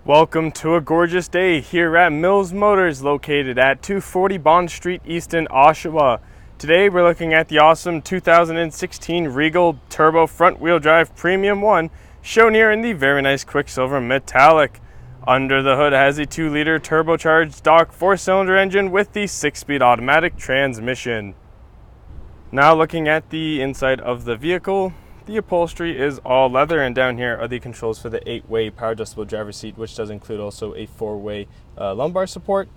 Welcome to a gorgeous day here at Mills Motors, located at 240 Bond Street East in Oshawa. Today we're looking at the awesome 2016 Regal Turbo Front Wheel Drive Premium 1, shown here in the very nice Quicksilver Metallic. Under the hood has a 2-liter turbocharged stock 4-cylinder engine with the 6-speed automatic transmission. Now looking at the inside of the vehicle, the upholstery is all leather, and down here are the controls for the 8-way power adjustable driver's seat, which does include also a 4-way lumbar support.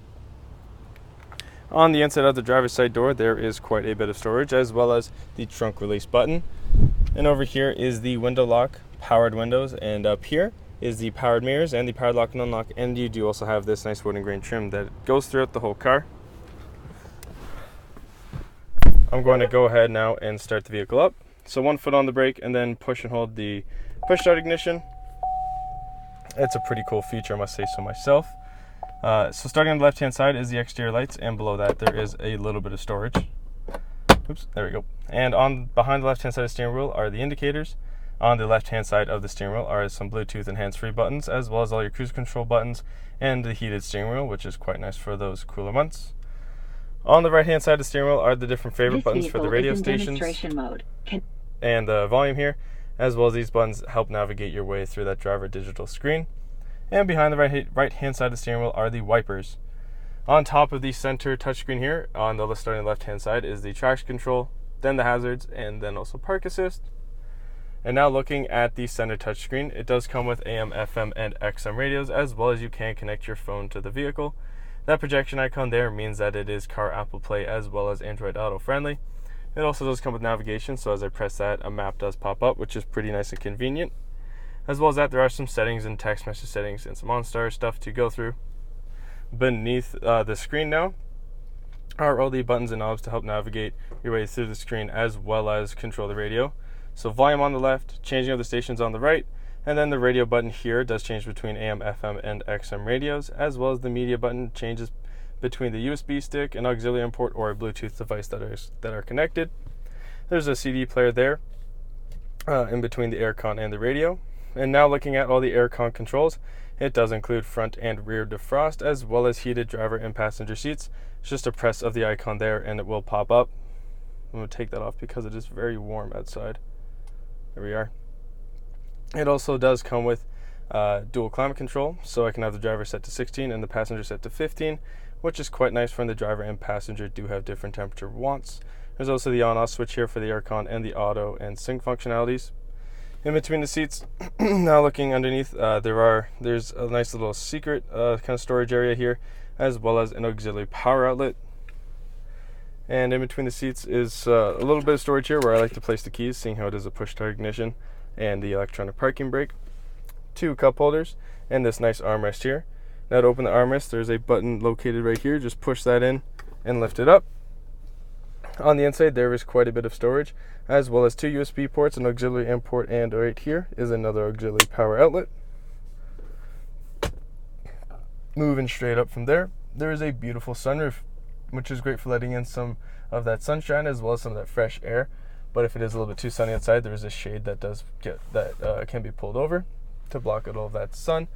On the inside of the driver's side door, there is quite a bit of storage, as well as the trunk release button. And over here is the window lock, powered windows, and up here is the powered mirrors and the powered lock and unlock. And you do also have this nice wood and grain trim that goes throughout the whole car. I'm going to go ahead now and start the vehicle up. So 1 foot on the brake and then push and hold the push start ignition. It's a pretty cool feature, I must say so myself. So starting on the left hand side is the exterior lights, and below that there is a little bit of storage. Oops, there we go. And behind the left hand side of the steering wheel are the indicators. On the left hand side of the steering wheel are some Bluetooth and hands-free buttons, as well as all your cruise control buttons and the heated steering wheel, which is quite nice for those cooler months. On the right hand side of the steering wheel are the different favorite buttons for the radio stations and the volume here, as well as these buttons help navigate your way through that driver digital screen. And behind the right hand side of the steering wheel are the wipers. On top of the center touchscreen here, on the starting left hand side, is the traction control, then the hazards, and then also park assist. And now looking at the center touchscreen, it does come with AM, FM, and XM radios, as well as you can connect your phone to the vehicle. That projection icon there means that it is Car Apple Play as well as Android Auto friendly. It also does come with navigation, so as I press that, a map does pop up, which is pretty nice and convenient. As well as that, there are some settings and text message settings and some OnStar stuff to go through. Beneath the screen now are all the buttons and knobs to help navigate your way through the screen, as well as control the radio. So volume on the left, changing of the stations on the right, and then the radio button here does change between AM, FM, and XM radios, as well as the media button changes between the USB stick, an auxiliary input, or a Bluetooth device that are connected. There's a CD player there in between the aircon and the radio. And now looking at all the aircon controls, it does include front and rear defrost, as well as heated driver and passenger seats. It's just a press of the icon there and it will pop up. I'm going to take that off because it is very warm outside. There we are. It also does come with dual climate control, so I can have the driver set to 16 and the passenger set to 15, which is quite nice when the driver and passenger do have different temperature wants. There's also the on-off switch here for the aircon and the auto and sync functionalities. In between the seats, now looking underneath, there's a nice little secret kind of storage area here, as well as an auxiliary power outlet. And in between the seats is a little bit of storage here where I like to place the keys, seeing how it is a push-start ignition and the electronic parking brake. 2 cup holders and this nice armrest here. Now to open the armrest, there's a button located right here. Just push that in and lift it up. On the inside, there is quite a bit of storage, as well as 2 USB ports, an auxiliary in port, and right here is another auxiliary power outlet. Moving straight up from there, there is a beautiful sunroof, which is great for letting in some of that sunshine as well as some of that fresh air. But if it is a little bit too sunny outside, there is a shade that can be pulled over to block out all of that sun.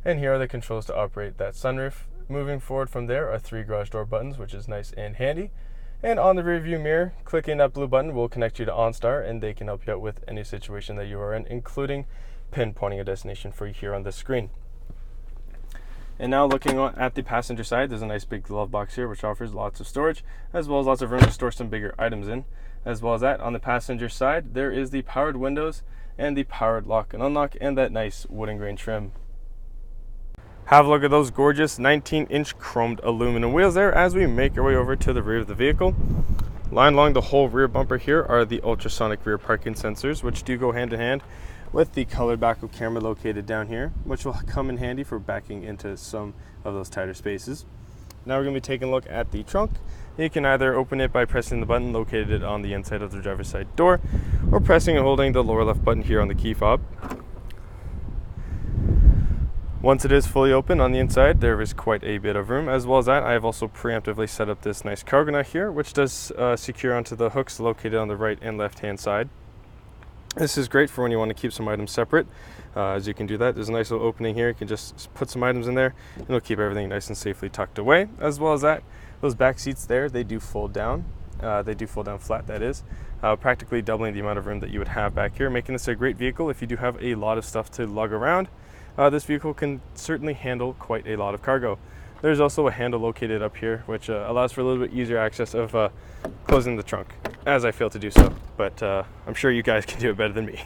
And here are the controls to operate that sunroof. Moving forward from there are 3 garage door buttons, which is nice and handy. And on the rear view mirror, clicking that blue button will connect you to OnStar, and they can help you out with any situation that you are in, including pinpointing a destination for you here on the screen. And now looking at the passenger side, there's a nice big glove box here, which offers lots of storage, as well as lots of room to store some bigger items in. As well as that, on the passenger side, there is the powered windows and the powered lock and unlock, and that nice wood and grain trim. Have a look at those gorgeous 19-inch chromed aluminum wheels there as we make our way over to the rear of the vehicle. Lined along the whole rear bumper here are the ultrasonic rear parking sensors, which do go hand in hand with the colored backup camera located down here, which will come in handy for backing into some of those tighter spaces. Now we're going to be taking a look at the trunk. You can either open it by pressing the button located on the inside of the driver's side door, or pressing and holding the lower left button here on the key fob. Once it is fully open on the inside, there is quite a bit of room. As well as that, I have also preemptively set up this nice cargo nut here, which does secure onto the hooks located on the right and left hand side. This is great for when you want to keep some items separate, as you can do that. There's a nice little opening here. You can just put some items in there and it'll keep everything nice and safely tucked away. As well as that, those back seats there, they do fold down. They do fold down flat, that is, practically doubling the amount of room that you would have back here, making this a great vehicle if you do have a lot of stuff to lug around. This vehicle can certainly handle quite a lot of cargo. There's also a handle located up here, which allows for a little bit easier access of closing the trunk, as I fail to do so, but I'm sure you guys can do it better than me.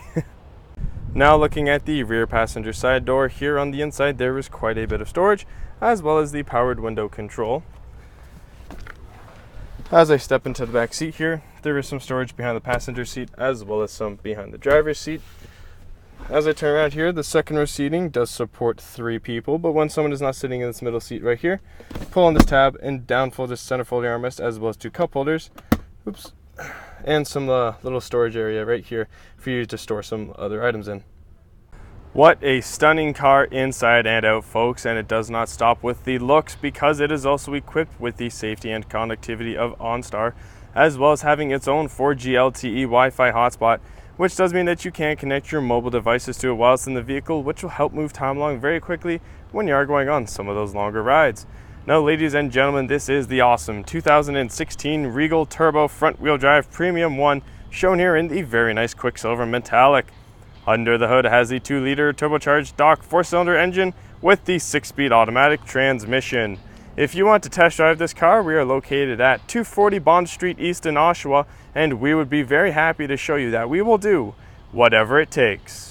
Now looking at the rear passenger side door, here on the inside there is quite a bit of storage, as well as the powered window control. As I step into the back seat here, there is some storage behind the passenger seat, as well as some behind the driver's seat. As I turn around here, the second row seating does support 3 people, but when someone is not sitting in this middle seat right here, pull on this tab and down fold this center folding armrest, as well as 2 cup holders. Oops. And some little storage area right here for you to store some other items in. What a stunning car inside and out, folks, and it does not stop with the looks, because it is also equipped with the safety and connectivity of OnStar, as well as having its own 4G LTE Wi-Fi hotspot, which does mean that you can connect your mobile devices to it while it's in the vehicle, which will help move time along very quickly when you are going on some of those longer rides. Now, ladies and gentlemen, this is the awesome 2016 Regal Turbo Front-Wheel Drive Premium 1, shown here in the very nice Quicksilver Metallic. Under the hood, it has the 2-liter turbocharged stock 4-cylinder engine with the 6-speed automatic transmission. If you want to test drive this car, we are located at 240 Bond Street East in Oshawa, and we would be very happy to show you that. We will do whatever it takes.